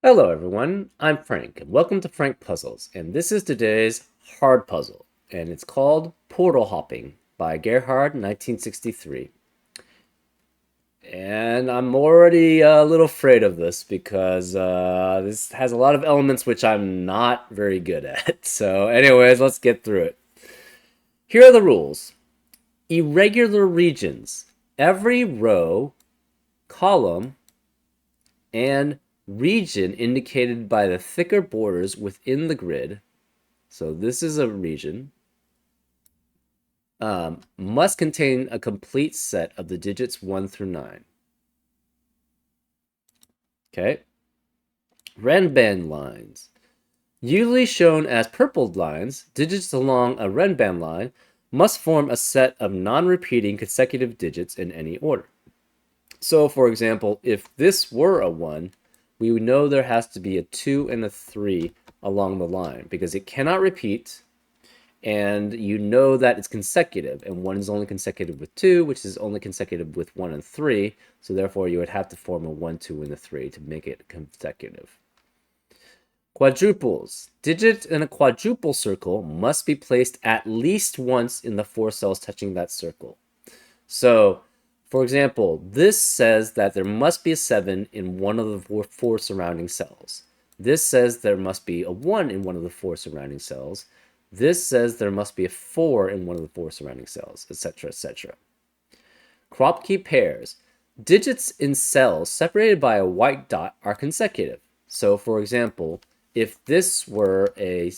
Hello everyone, I'm Frank, and welcome to Frank Puzzles, and this is today's hard puzzle, and it's called Portal Hopping by Gerhard 1963. And I'm already a little afraid of this because this has a lot of elements which I'm not very good at. So anyways, let's get through it. Here are the rules. Irregular regions. Every row, column, and region indicated by the thicker borders within the grid, so this is a region, must contain a complete set of the digits 1 through 9. Okay. Renban lines. Usually shown as purpled lines, digits along a Renban line must form a set of non-repeating consecutive digits in any order. So, for example, if this were a 1, we would know there has to be a 2 and a 3 along the line because it cannot repeat, and you know that it's consecutive, and 1 is only consecutive with 2, which is only consecutive with 1 and 3, so therefore you would have to form a 1, 2, and a 3 to make it consecutive. Quadruples. Digit in a quadruple circle must be placed at least once in the 4 cells touching that circle. So, for example, this says that there must be a 7 in one of the four surrounding cells. This says there must be a 1 in one of the 4 surrounding cells. This says there must be a 4 in one of the 4 surrounding cells, etc., etc. Kropke pairs. Digits in cells separated by a white dot are consecutive. So, for example, if this were a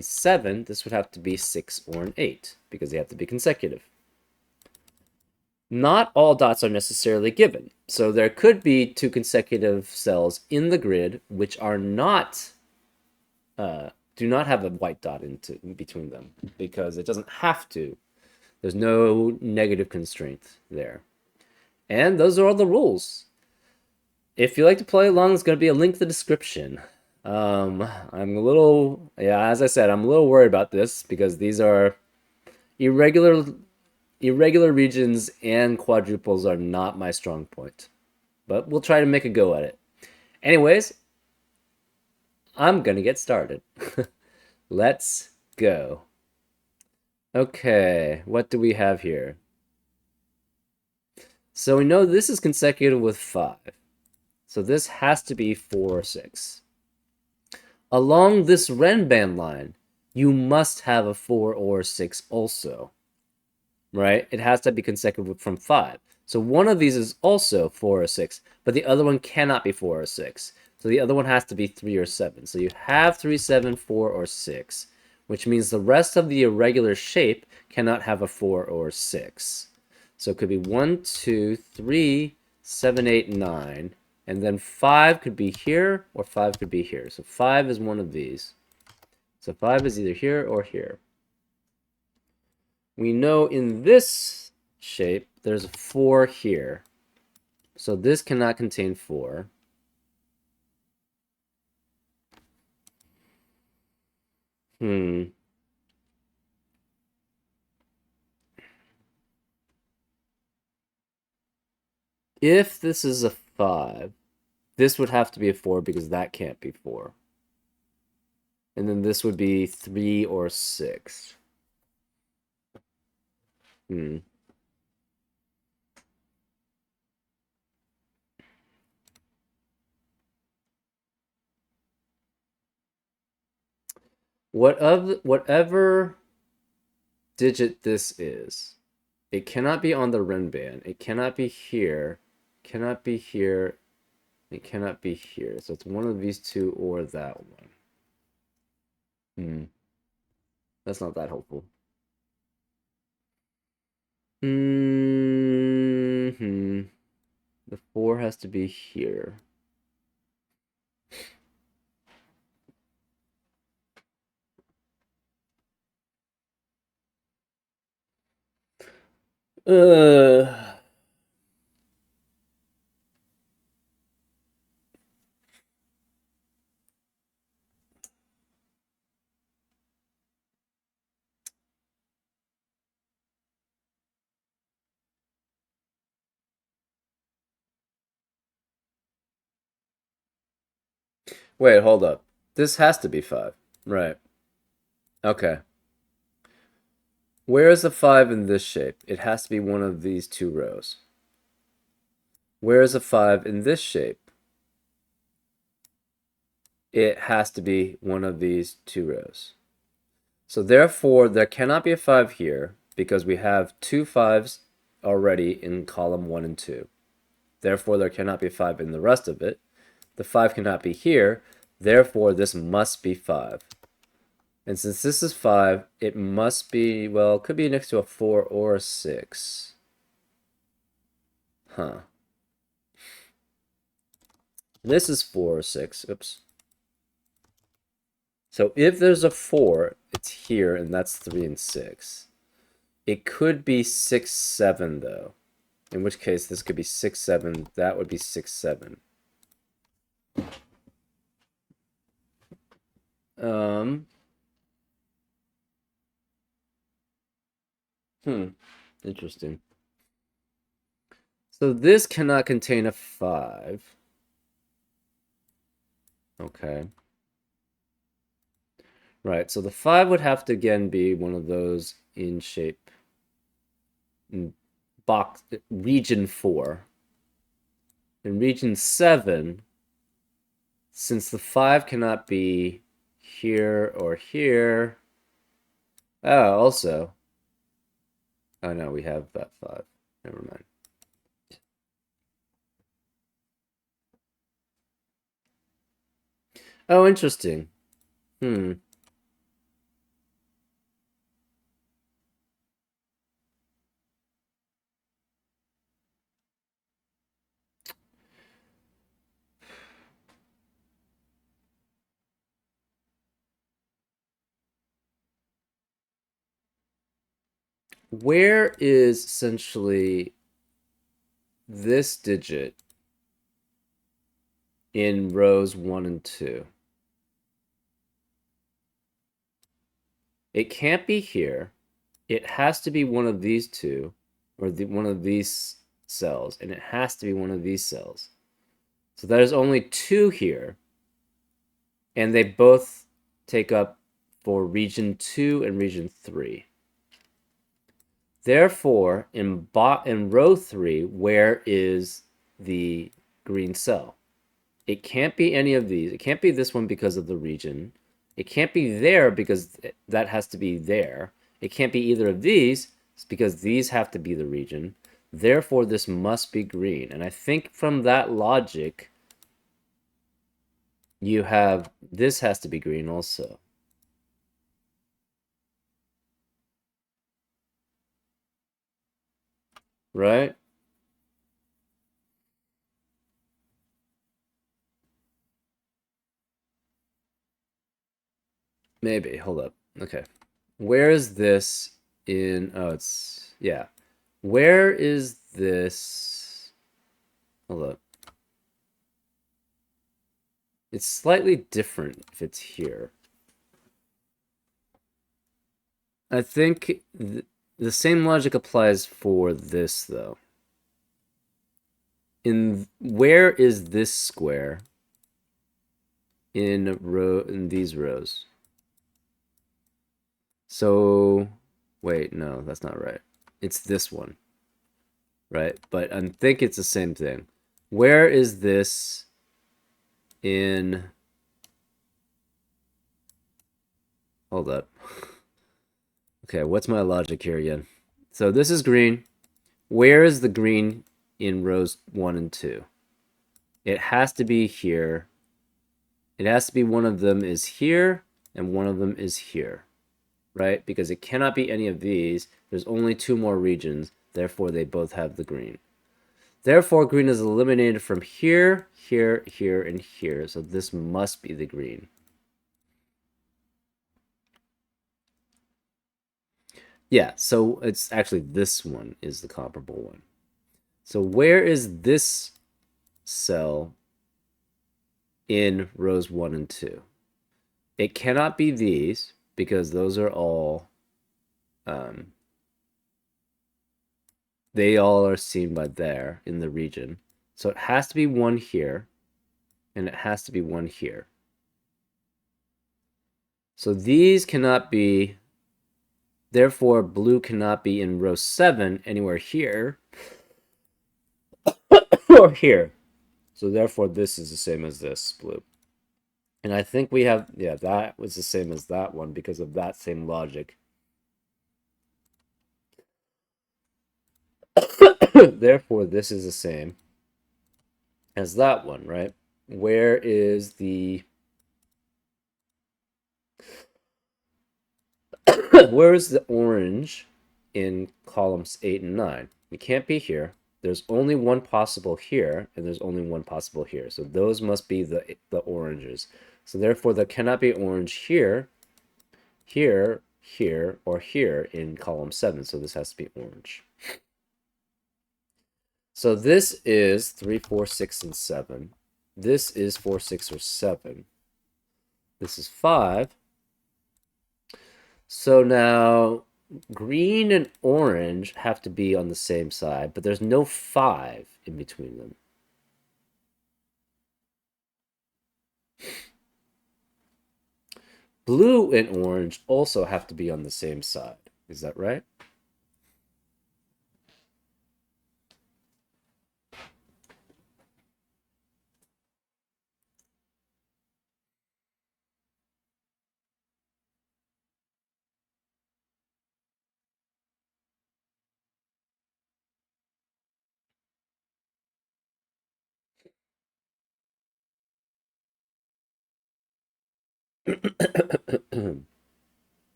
7, this would have to be 6 or an 8, because they have to be consecutive. Not all dots are necessarily given. So there could be 2 consecutive cells in the grid which are not do not have a white dot in between them because it doesn't have to. There's no negative constraint there. And those are all the rules. If you like to play along, there's going to be a link in the description. I'm a little, as I said, I'm a little worried about this because these are irregular regions and quadruples are not my strong point. But we'll try to make a go at it. Anyways, I'm gonna get started. Let's go. Okay, what do we have here? So we know this is consecutive with 5. So this has to be 4 or 6. Along this Renban line, you must have a 4 or 6 also. Right? It has to be consecutive from 5. So one of these is also 4 or 6, but the other one cannot be 4 or 6. So the other one has to be 3 or 7. So you have 3, 7, 4, or 6, which means the rest of the irregular shape cannot have a 4 or 6. So it could be 1, 2, 3, 7, 8, 9, and then 5 could be here, or 5 could be here. So 5 is one of these. So 5 is either here or here. We know in this shape, there's a 4 here. So this cannot contain 4. If this is a 5, this would have to be a 4 because that can't be 4. And then this would be 3 or 6. Whatever digit this is, it cannot be on the Renban. It cannot be here. Cannot be here. It cannot be here. So it's one of these two or that one. That's not that helpful. The 4 has to be here. Uh, Wait, hold up. This has to be 5. Right. Okay. Where is the 5 in this shape? It has to be one of these two rows. Where is a 5 in this shape? It has to be one of these two rows. So therefore, there cannot be a 5 here because we have two 5s already in column 1 and 2. Therefore, there cannot be a 5 in the rest of it. The 5 cannot be here. Therefore, this must be 5. And since this is 5, it must be, well, it could be next to a 4 or a 6. Huh. This is 4 or 6. Oops. So if there's a 4, it's here, and that's 3 and 6. It could be 6, 7, though. In which case, this could be 6, 7. That would be 6, 7. Interesting. So this cannot contain a 5. Okay. Right, so the 5 would have to again be one of those in shape. In box region 4. In region 7, since the 5 cannot be here or here. Oh, also. Oh no, we have that 5. Never mind. Oh, interesting. Where is essentially this digit in rows 1 and 2? It can't be here. It has to be one of these two, or one of these cells, and it has to be one of these cells. So there's only 2 here, and they both take up for region 2 and region 3. Therefore, in row 3, where is the green cell? It can't be any of these. It can't be this one because of the region. It can't be there because that has to be there. It can't be either of these because these have to be the region. Therefore, this must be green. And I think from that logic, you have this has to be green also. Right? Maybe. Hold up. Okay. Where is this in... Oh, it's... Yeah. Where is this... Hold up. It's slightly different if it's here. I think the same logic applies for this, though. Where is this square in these rows? So, wait, no, that's not right. It's this one, right? But I think it's the same thing. Where is this in... Hold up. Okay, what's my logic here again? So this is green. Where is the green in rows 1 and 2? It has to be here. It has to be one of them is here and one of them is here, right? Because it cannot be any of these. There's only 2 more regions. Therefore, they both have the green. Therefore, green is eliminated from here, here, here, and here. So this must be the green. Yeah, so it's actually this one is the comparable one. So where is this cell in rows 1 and 2? It cannot be these because those are all, they all are seen by there in the region. So it has to be one here, and it has to be one here. So these cannot be, therefore blue cannot be in row 7 anywhere here or here. So therefore this is the same as this blue. And I think we have, yeah, that was the same as that one because of that same logic. Therefore this is the same as that one, right? Where is the where is the orange in columns 8 and 9? It can't be here. There's only one possible here, and there's only one possible here. So those must be the oranges. So therefore, there cannot be orange here, here, here, or here in column 7. So this has to be orange. So this is 3, 4, 6, and 7. This is 4, 6, or 7. This is 5. So now green and orange have to be on the same side, but there's no 5 in between them. Blue and orange also have to be on the same side. Is that right?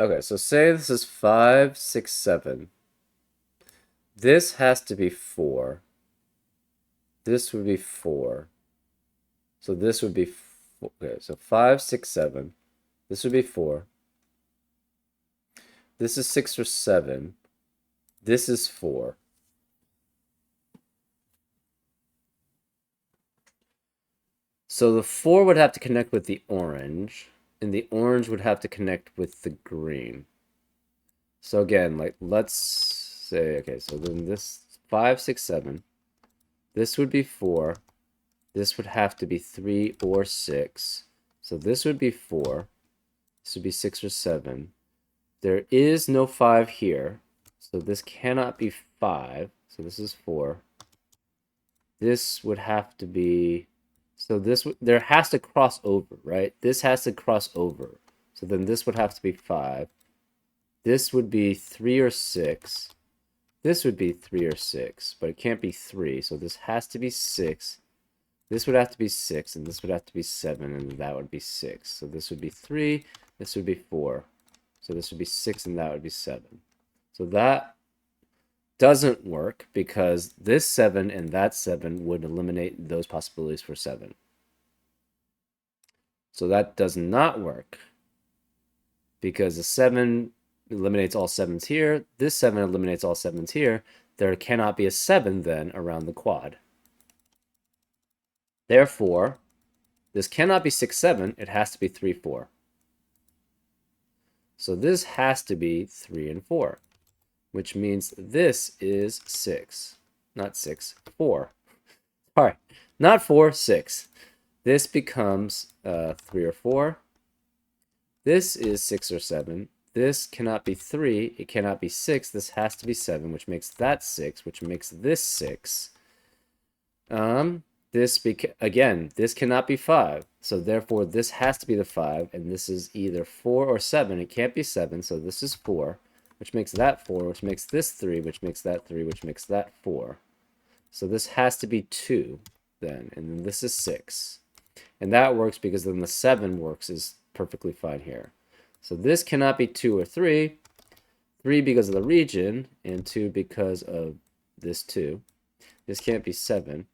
Okay, so say this is 5, 6, 7. This has to be 4. This would be 4. So this would be, okay, so 5, 6, 7. This would be 4. This is 6 or 7. This is 4. So the 4 would have to connect with the orange, and the orange would have to connect with the green. So again, like, let's say, okay, so then this 5, 6, 7. This would be 4. This would have to be 3 or 6. So this would be 4. This would be 6 or 7. There is no 5 here. So this cannot be 5. So this is 4. This would have to be... So this there has to cross over, right? This has to cross over. So then this would have to be 5. This would be 3 or 6. This would be 3 or 6, but it can't be 3. So this has to be 6. This would have to be 6, and this would have to be 7, and that would be 6. So this would be 3, this would be 4. So this would be 6, and that would be 7. So that doesn't work because this 7 and that 7 would eliminate those possibilities for 7. So that does not work because the 7 eliminates all 7s here. This 7 eliminates all 7s here. There cannot be a 7 then around the quad. Therefore, this cannot be 6, 7. It has to be 3, 4. So this has to be 3 and 4, which means this is 6. Not 6, 4. All right, not 4, 6. This becomes 3 or 4. This is 6 or 7. This cannot be 3. It cannot be 6. This has to be 7, which makes that 6, which makes this 6. Again, this cannot be 5. So therefore, this has to be the 5, and this is either 4 or 7. It can't be 7, so this is 4, which makes that 4, which makes this 3, which makes that 3, which makes that 4. So this has to be 2 then, and then this is 6. And that works because then the 7 works is perfectly fine here. So this cannot be 2 or 3. 3 because of the region, and 2 because of this 2. This can't be 7.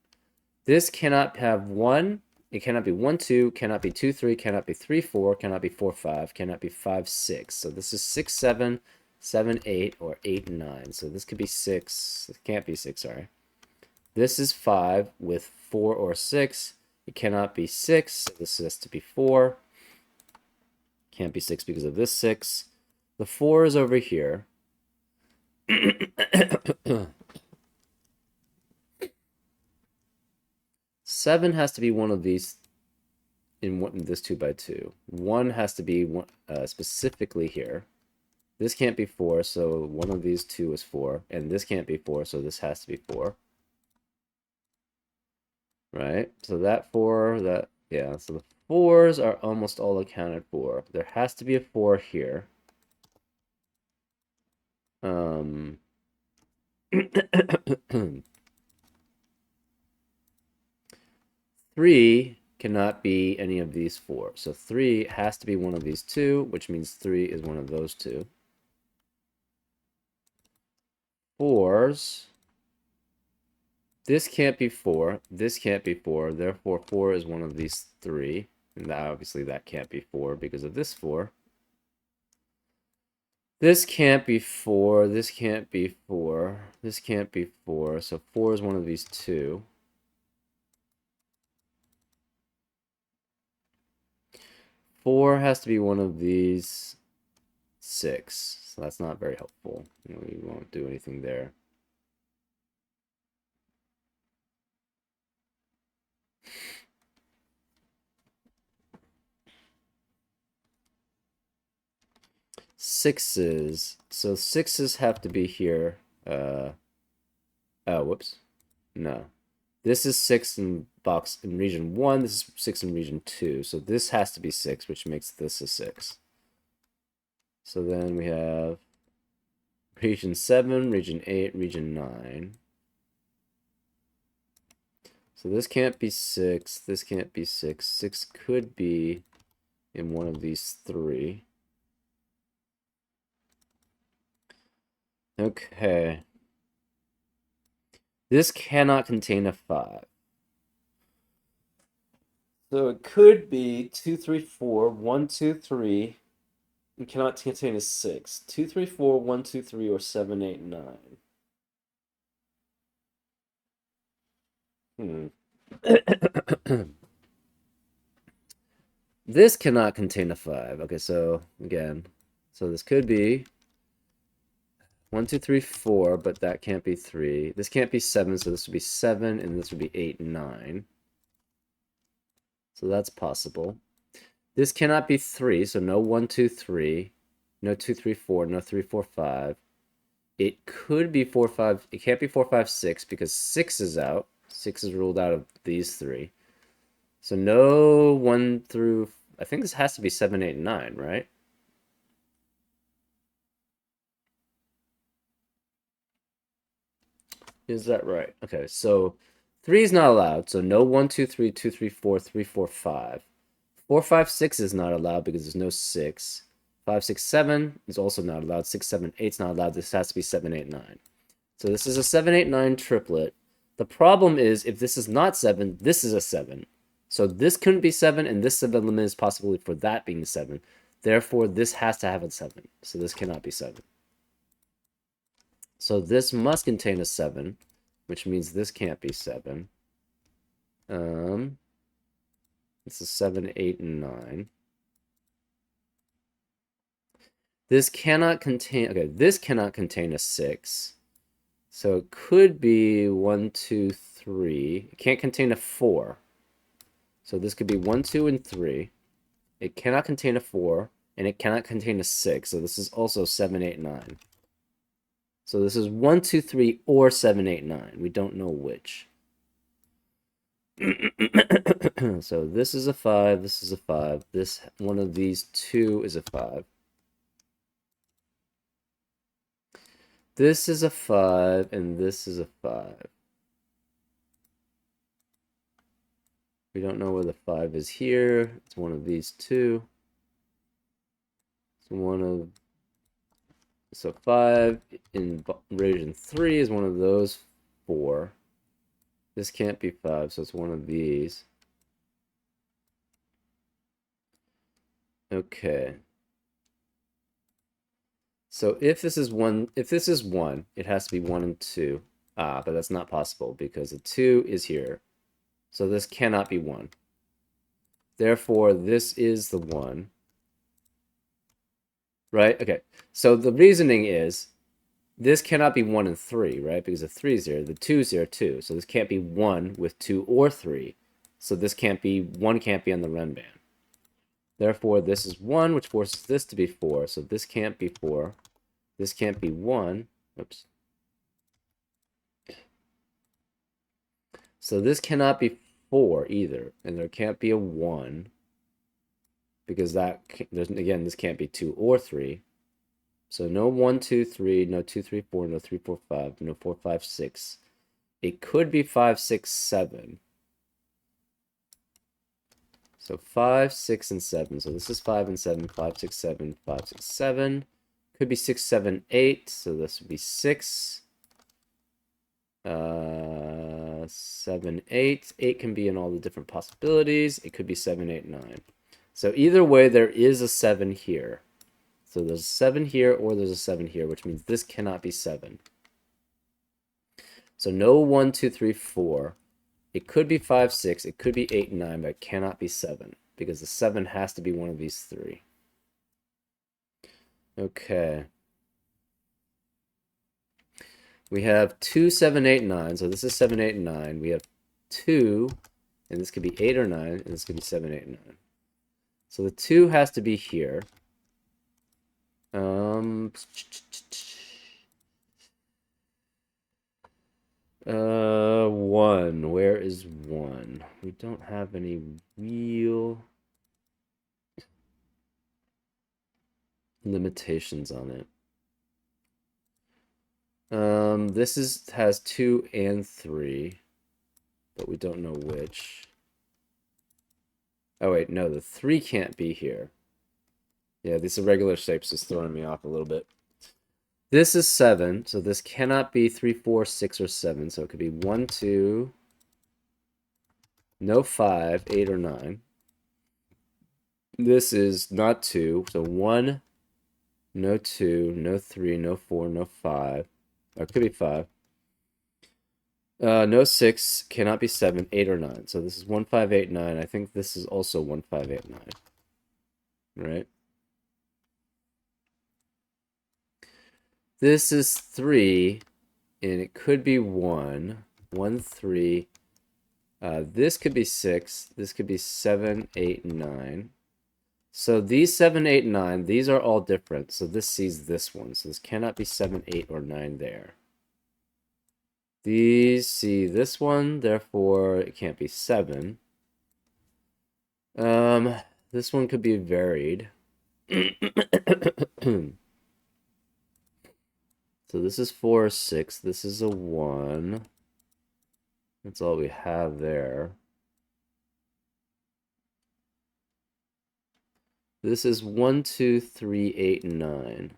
This cannot have 1. It cannot be 1, 2, cannot be 2, 3, cannot be 3, 4, cannot be 4, 5, cannot be 5, 6. So this is 6, 7, 7, 8, or 8, 9. So this could be 6. It can't be 6, sorry. This is 5 with 4 or 6. It cannot be 6. So this has to be 4. Can't be 6 because of this 6. The 4 is over here. 7 has to be one of these in this 2 by 2. 1 has to be specifically here. This can't be 4, so one of these 2 is 4. And this can't be 4, so this has to be 4. Right? So that 4, that, yeah, so the 4s are almost all accounted for. There has to be a 4 here. 3 cannot be any of these 4. So 3 has to be one of these 2, which means 3 is one of those 2. 4s. This can't be 4. This can't be 4. Therefore, 4 is one of these 3. And obviously that can't be 4 because of this 4. This can't be 4. This can't be 4. This can't be 4. So 4 is one of these 2. 4 has to be one of these 6. So that's not very helpful. We won't do anything there. Sixes. So 6s have to be here. Oh, whoops. No. This is 6 in region 1. This is 6 in region 2. So this has to be 6, which makes this a 6. So then we have region 7, region 8, region 9. So this can't be 6. This can't be 6. 6 could be in one of these 3. Okay. This cannot contain a 5. So it could be 2, 3, 4, 1, 2, 3. It cannot contain a 6. 2, 3, 4, 1, 2, 3, or 7, 8, 9. This cannot contain a 5. Okay, so again, so this could be 1, 2, 3, 4, but that can't be 3. This can't be 7, so this would be 7, and this would be 8, 9. So that's possible. This cannot be 3, so no 1, 2, 3. No 2, 3, 4. No 3, 4, 5. It could be 4, 5. It can't be 4, 5, 6 because 6 is out. 6 is ruled out of these 3. So no 1 through... I think this has to be 7, 8, 9, right? Is that right? Okay, so 3 is not allowed. So no 1, 2, 3, 2, 3, 4, 3, 4, 5. 4, 5, 6 is not allowed because there's no 6. 5, 6, 7 is also not allowed. 6, 7, 8 is not allowed. This has to be 7, 8, 9. So this is a 7, 8, 9 triplet. The problem is if this is not 7, this is a 7. So this couldn't be 7, and this 7 limit is possibility for that being 7. Therefore, this has to have a 7. So this cannot be 7. So this must contain a 7, which means this can't be 7. This is 7, 8, and 9. This cannot contain... Okay, this cannot contain a 6. So it could be 1, 2, 3. It can't contain a 4. So this could be 1, 2, and 3. It cannot contain a 4, and it cannot contain a 6. So this is also 7, 8, 9. So this is 1, 2, 3, or 7, 8, 9. We don't know which. So this is a 5, this is a 5. This one of these 2 is a 5. This is a 5, and this is a 5. We don't know where the 5 is here. It's one of these 2. It's one of... So 5 in region 3 is one of those 4. This can't be 5, so it's one of these. Okay. So if this is one, it has to be 1 and 2. Ah, but that's not possible because the 2 is here. So this cannot be 1. Therefore, this is the 1. Right? Okay. So the reasoning is this cannot be 1 and 3, right? Because the 3 is here. The 2 is here too. So this can't be 1 with 2 or 3. So this can't be, 1 can't be on the Renban. Therefore, this is 1, which forces this to be 4. So this can't be 4. This can't be 1. Oops. So this cannot be 4 either. And there can't be a 1. Because again, this can't be 2 or 3. So no 1, 2, 3, no 2, 3, 4, no 3, 4, 5, no 4, 5, 6. It could be 5, 6, 7. So 5, 6, and 7. So this is 5 and 7, 5, 6, 7, 5, 6, 7. Could be 6, 7, 8. So this would be 6. 7, 8. 8 can be in all the different possibilities. It could be 7, 8, 9. So either way, there is a 7 here. So there's a 7 here or there's a 7 here, which means this cannot be 7. So no 1, 2, 3, 4. It could be 5, 6. It could be 8, 9, but it cannot be 7 because the 7 has to be one of these 3. Okay. We have 2, 7, 8, 9. So this is 7, 8, 9. We have 2, and this could be 8 or 9, and this could be 7, 8, 9. So the 2 has to be here. 1. Where is 1? We don't have any real limitations on it. This has 2 and 3, but we don't know which. Oh wait, no, the 3 can't be here. Yeah, these irregular shapes is throwing me off a little bit. This is 7, so this cannot be 3, 4, 6, or 7. So it could be 1, 2, no 5, 8, or 9. This is not 2, so 1, no 2, no 3, no 4, no 5. Or it could be 5. No 6, cannot be 7, 8, or 9. So this is 1, 5, 8, 9. I think this is also 1, 5, 8, 9. Right? This is 3, and it could be 1, 1, 3. This could be 6. This could be 7, 8, 9. So these 7, 8, 9, these are all different. So this sees this one. So this cannot be 7, 8, or 9 there. These see this one, therefore it can't be 7. This one could be varied. So this is 4 or 6. This is a 1. That's all we have there. This is 1, 2, 3, 8, 9.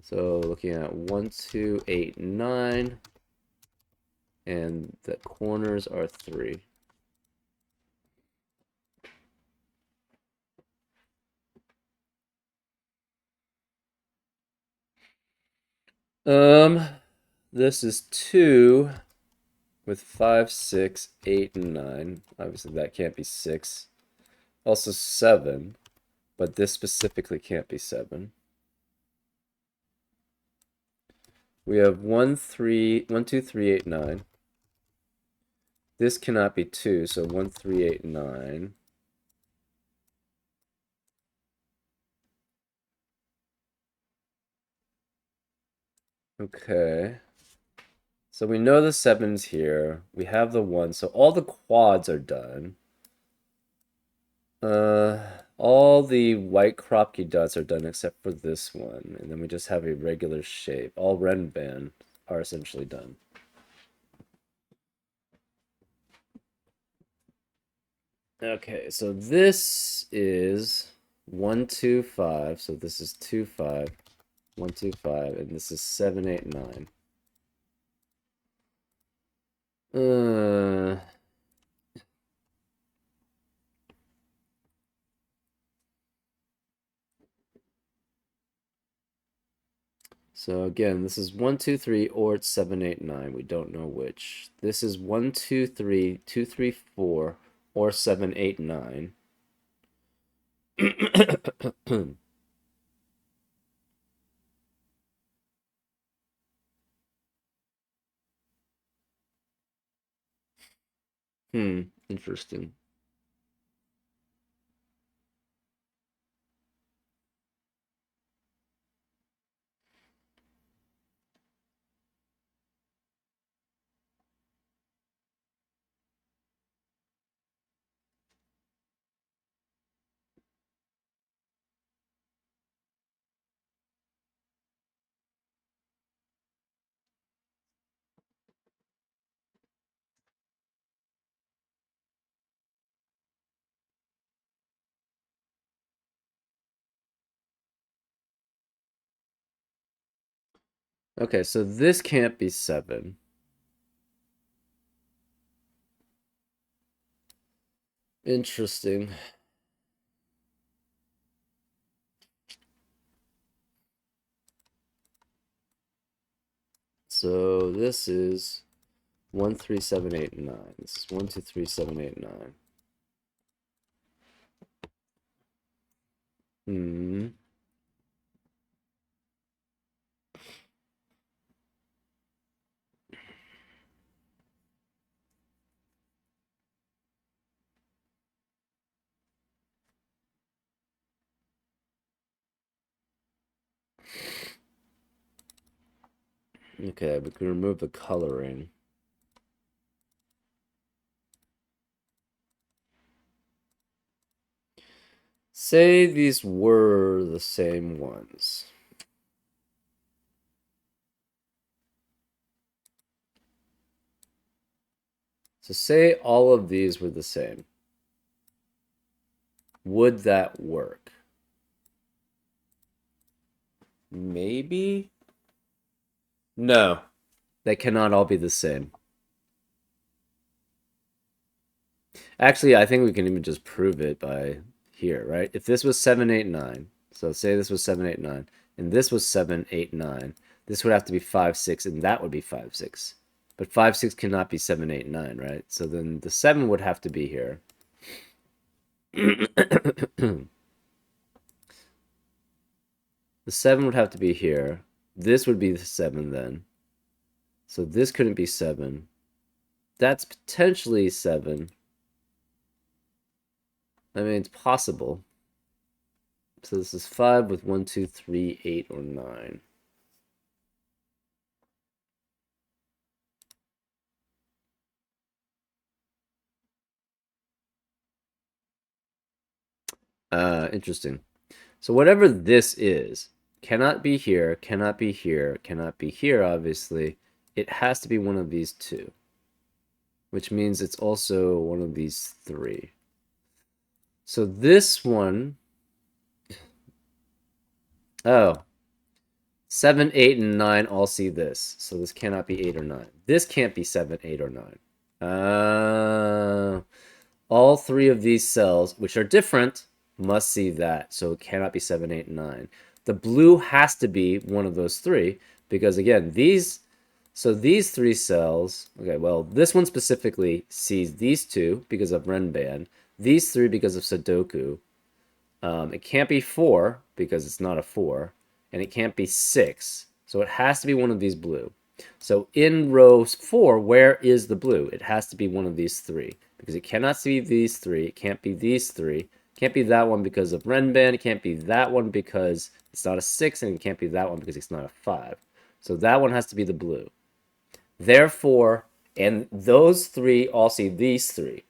So looking at 1, 2, 8, 9. And the corners are 3. This is 2 with 5, 6, 8, and 9. Obviously that can't be 6. Also 7, but this specifically can't be 7. We have 1, 3, 1, 2, 3, 8, 9. This cannot be 2, so 1, 3, 8, 9. Okay. So we know the 7's here. We have the 1, so all the quads are done. All the white Kropke dots are done except for this one, and then we just have a regular shape. All Renban are essentially done. Okay, so this is 1, 2, 5. So this is 2, 5, 1, 2, 5, and this is 7, 8, 9. So again, this is 1, 2, 3, or it's 7, 8, 9. We don't know which. This is 1, 2, 3, 2, 3, 4, or 7, 8, 9. Interesting. Okay, so this can't be 7. Interesting. So this is 1, 3, 7, 8, 9. This is 1, 2, 3, 7, 8, 9. Hmm. Okay, we can remove the coloring. Say these were the same ones. So say all of these were the same. Would that work? Maybe? No. They cannot all be the same. Actually, I think we can even just prove it by here, right? If this was 7, 8, 9, so say this was 7, 8, 9, and this was 7, 8, 9, this would have to be 5, 6, and that would be 5, 6. But 5, 6 cannot be 7, 8, 9, right? So then the 7 would have to be here. The 7 would have to be here. This would be the 7 then. So this couldn't be 7. That's potentially 7. I mean, it's possible. So this is 5 with 1, 2, 3, 8, or 9. Interesting. So whatever this is, cannot be here, cannot be here, cannot be here, obviously. It has to be one of these two, which means it's also one of these three. So this one, oh, 7, 8, and 9 all see this. So this cannot be 8 or 9. This can't be 7, 8, or 9. All three of these cells, which are different, must see that. So it cannot be 7, 8, and 9. The blue has to be one of those three because, again, these three cells, okay, well, this one specifically sees these two because of Renban, these three because of Sudoku. It can't be 4 because it's not a 4, and it can't be 6. So it has to be one of these blue. So in row 4, where is the blue? It has to be one of these three because it cannot be these three. It can't be these three. It can't be that one because of Renban. It can't be that one because it's not a 6, and it can't be that one because it's not a 5. So that one has to be the blue. Therefore, and those three all see these three.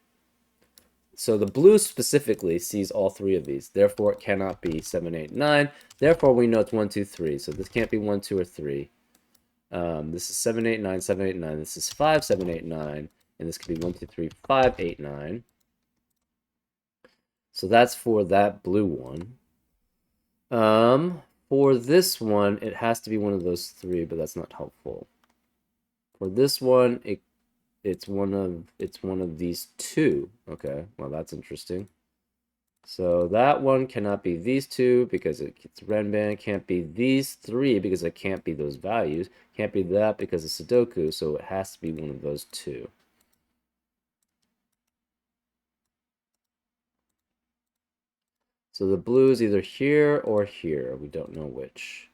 So the blue specifically sees all three of these. Therefore, it cannot be 7, 8, 9. Therefore, we know it's 1, 2, 3. So this can't be 1, 2, or 3. This is 7, 8, 9, 7, 8, 9. This is 5, 7, 8, 9. And this could be 1, 2, 3, 5, 8, 9. So that's for that blue one. For this one, it has to be one of those three, but that's not helpful. For this one, it's one of these two. Okay, well that's interesting. So that one cannot be these two because it's Renban. Can't be these three because it can't be those values. Can't be that because it's Sudoku. So it has to be one of those two. So the blue is either here or here. We don't know which.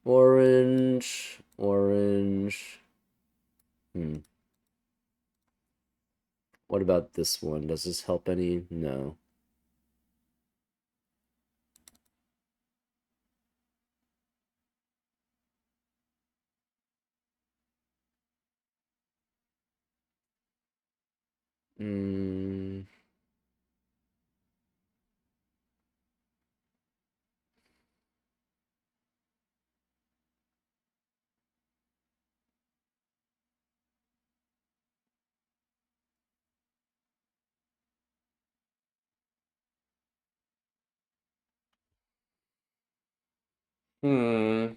Orange, orange. What about this one? Does this help any? No. Hmm. Hmm.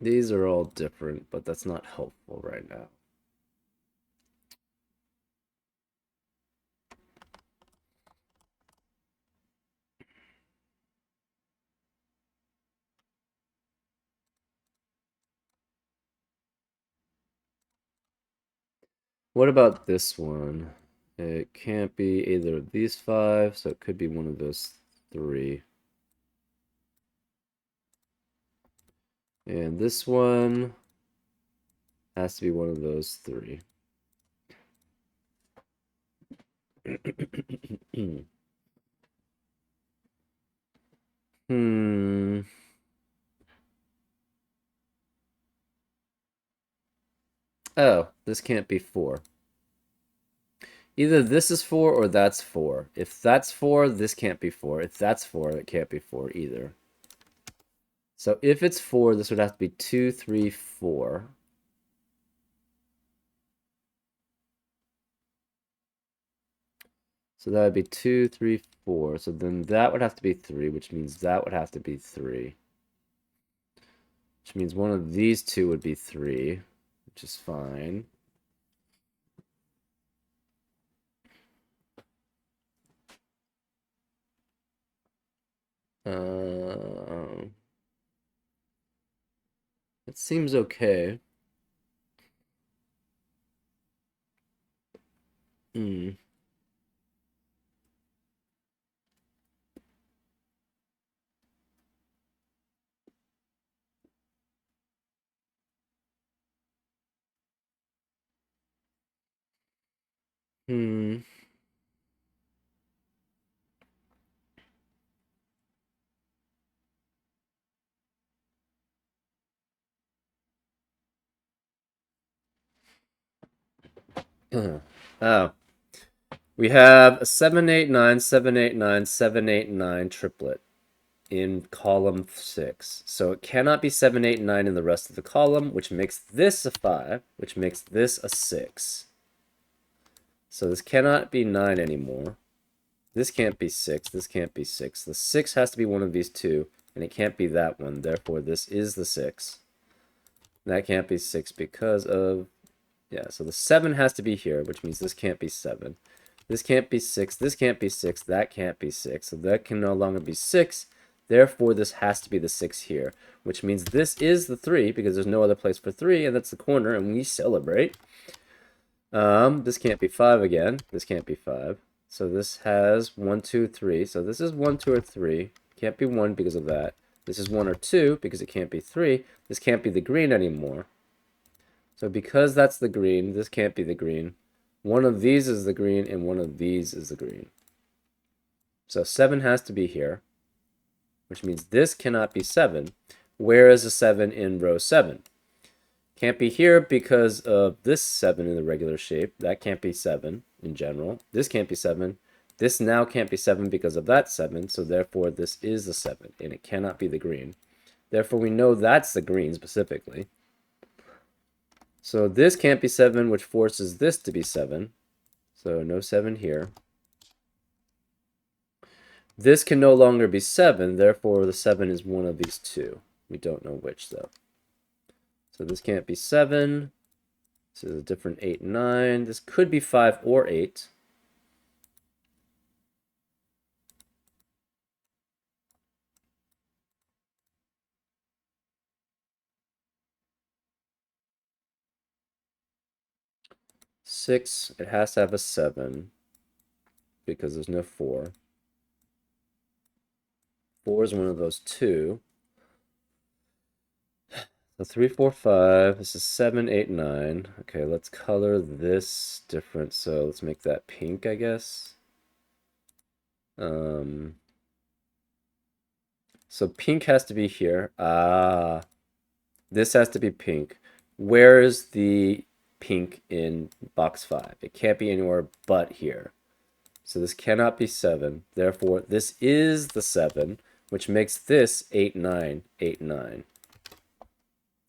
These are all different, but that's not helpful right now. What about this one? It can't be either of these five, so it could be one of those three. And this one has to be one of those three. Hmm. Oh, this can't be 4. Either this is 4 or that's 4. If that's 4, this can't be 4. If that's 4, it can't be 4 either. So if it's 4, this would have to be 2, 3, 4. So that would be 2, 3, 4. So then that would have to be 3, which means that would have to be 3. Which means one of these two would be 3, which is fine. It seems okay. Hmm. Hmm. Oh. We have a 789, 789, 789 triplet in column 6. So it cannot be 789 in the rest of the column, which makes this a 5, which makes this a 6. So this cannot be 9 anymore. This can't be 6. This can't be 6. The 6 has to be one of these two, and it can't be that one. Therefore, this is the 6. That can't be 6 because of... Yeah, so the 7 has to be here, which means this can't be 7. This can't be 6. This can't be 6. That can't be 6. So that can no longer be 6. Therefore, this has to be the 6 here, which means this is the 3 because there's no other place for 3, and that's the corner, and we celebrate. This can't be 5 again. This can't be 5. So this has 1, 2, 3. So this is 1, 2, or 3. Can't be 1 because of that. This is 1 or 2 because it can't be 3. This can't be the green anymore. So because that's the green, this can't be the green. One of these is the green, and one of these is the green. So 7 has to be here, which means this cannot be 7. Where is the 7 in row 7? Can't be here because of this 7 in the regular shape. That can't be 7 in general. This can't be 7. This now can't be 7 because of that 7, so therefore this is the 7, and it cannot be the green. Therefore we know that's the green specifically. So this can't be 7, which forces this to be 7. So no 7 here. This can no longer be 7, therefore the 7 is one of these two. We don't know which, though. So this can't be 7. This is a different 8 and 9. This could be 5 or 8. Six, it has to have a 7 because there's no 4. 4 is one of those two. So 3, 4, 5. This is 7, 8, 9. Okay, let's color this different. So let's make that pink, I guess. So pink has to be here. This has to be pink. Where is the pink in box 5? It can't be anywhere but here. So this cannot be 7. Therefore, this is the 7, which makes this 8, 9, 8, 9.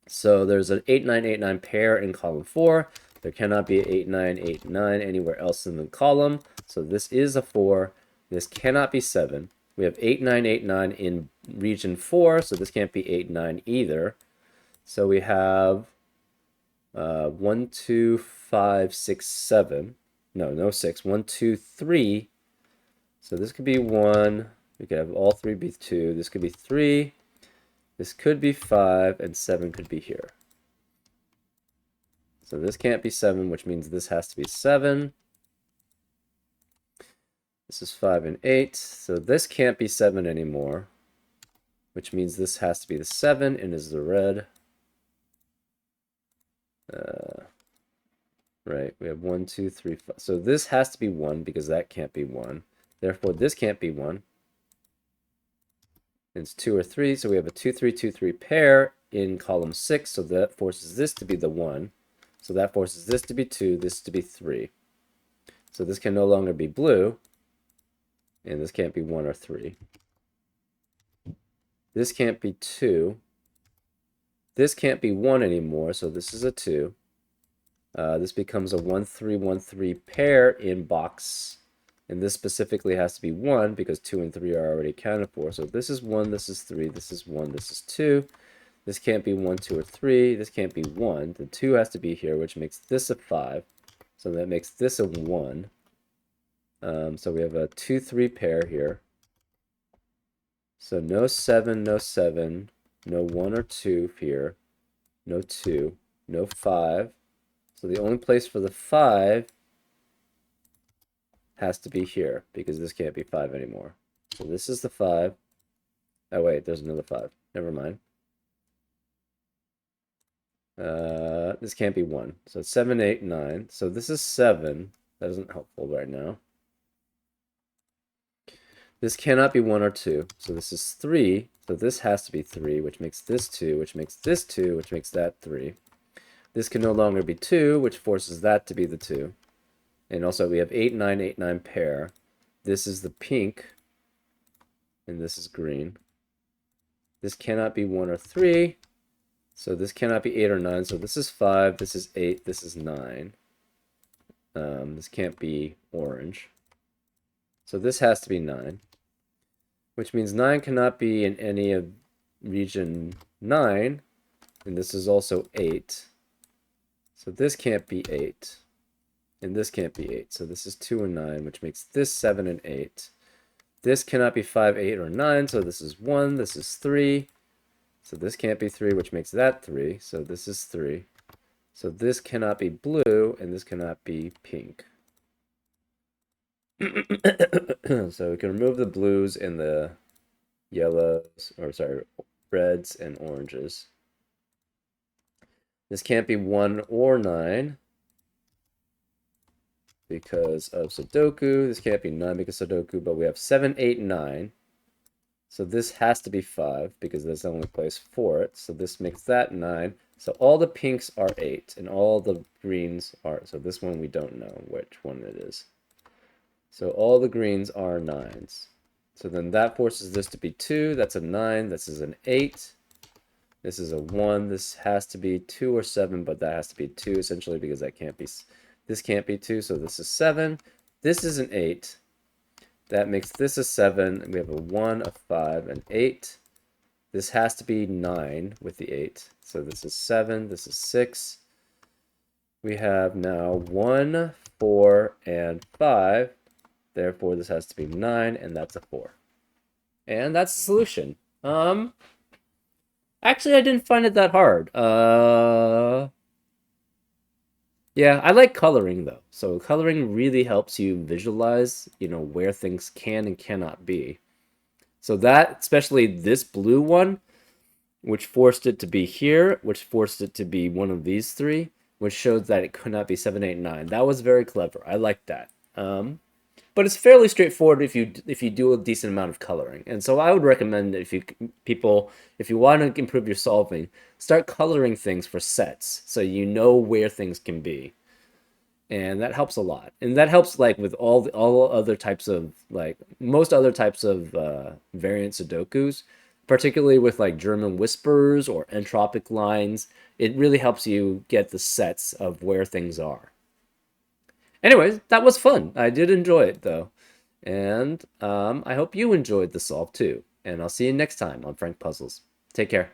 So there's an 8, 9, 8, 9 pair in column 4. There cannot be 8, 9, 8, 9 anywhere else in the column. So this is a 4. This cannot be 7. We have 8, 9, 8, 9 in region 4, so this can't be 8, 9 either. So we have 1, 2, 5, 6, 7. No 6. 1, 2, 3. So this could be 1. We could have all 3 be 2. This could be 3. This could be 5, and 7 could be here. So this can't be 7, which means this has to be 7. This is 5 and 8. So this can't be 7 anymore, which means this has to be the 7 and is the red. Right, we have 1, 2, 3, 5. So this has to be 1 because that can't be 1. Therefore, this can't be 1. It's 2 or 3, so we have a 2, 3, 2, 3 pair in column 6, so that forces this to be the 1. So that forces this to be 2, this to be 3. So this can no longer be blue, and this can't be 1 or 3. This can't be 2. This can't be 1 anymore, so this is a 2. This becomes a 1, 3, 1, 3 pair in box. And this specifically has to be 1 because 2 and 3 are already accounted for. So this is 1, this is 3, this is 1, this is 2. This can't be 1, 2, or 3. This can't be 1. The 2 has to be here, which makes this a 5. So that makes this a 1. So we have a 2, 3 pair here. So no 7, no 7, no 1 or 2 here, no 2, no 5. So the only place for the 5 has to be here because this can't be 5 anymore. So this is the 5. Oh, wait, there's another 5. Never mind. This can't be 1. So it's 7, 8, 9. So this is 7. That isn't helpful right now. This cannot be 1 or 2. So this is 3. So this has to be 3, which makes this 2, which makes this 2, which makes that 3. This can no longer be 2, which forces that to be the 2. And also we have 8, 9, 8, 9 pair. This is the pink, and this is green. This cannot be 1 or 3. So this cannot be 8 or 9. So this is 5, this is 8, this is 9. This can't be orange. So this has to be 9. Which means 9 cannot be in any of region 9. And this is also 8. So this can't be 8. And this can't be 8. So this is 2 and 9, which makes this 7 and 8. This cannot be 5, 8, or 9. So this is 1. This is 3. So this can't be 3, which makes that 3. So this is 3. So this cannot be blue, and this cannot be pink. So we can remove the blues and the yellows, or sorry, reds and oranges. This can't be 1 or 9 because of Sudoku. This can't be 9 because of Sudoku, but we have 7, 8, 9. So this has to be 5 because that's the only place for it. So this makes that 9. So all the pinks are 8 and all the greens are, so this one we don't know which one it is. So all the greens are 9s. So then that forces this to be 2. That's a 9. This is an 8. This is a 1. This has to be 2 or 7, but that has to be 2 essentially because that can't be, this can't be 2. So this is 7. This is an 8. That makes this a 7. And we have a 1, a 5, an 8. This has to be 9 with the 8. So this is 7, this is 6. We have now 1, 4, and 5. Therefore, this has to be 9, and that's a 4. And that's the solution. Actually, I didn't find it that hard. Yeah, I like coloring though. So coloring really helps you visualize, where things can and cannot be. So that, especially this blue one, which forced it to be here, which forced it to be one of these three, which showed that it could not be 7, 8, 9. That was very clever. I like that. But it's fairly straightforward if you do a decent amount of coloring. And so I would recommend if you want to improve your solving, start coloring things for sets so you know where things can be. And that helps a lot. And that helps like with all other types of like most other types of variant Sudokus, particularly with like German whispers or entropic lines. It really helps you get the sets of where things are. Anyways, that was fun. I did enjoy it though. And I hope you enjoyed the solve too. And I'll see you next time on Frank Puzzles. Take care.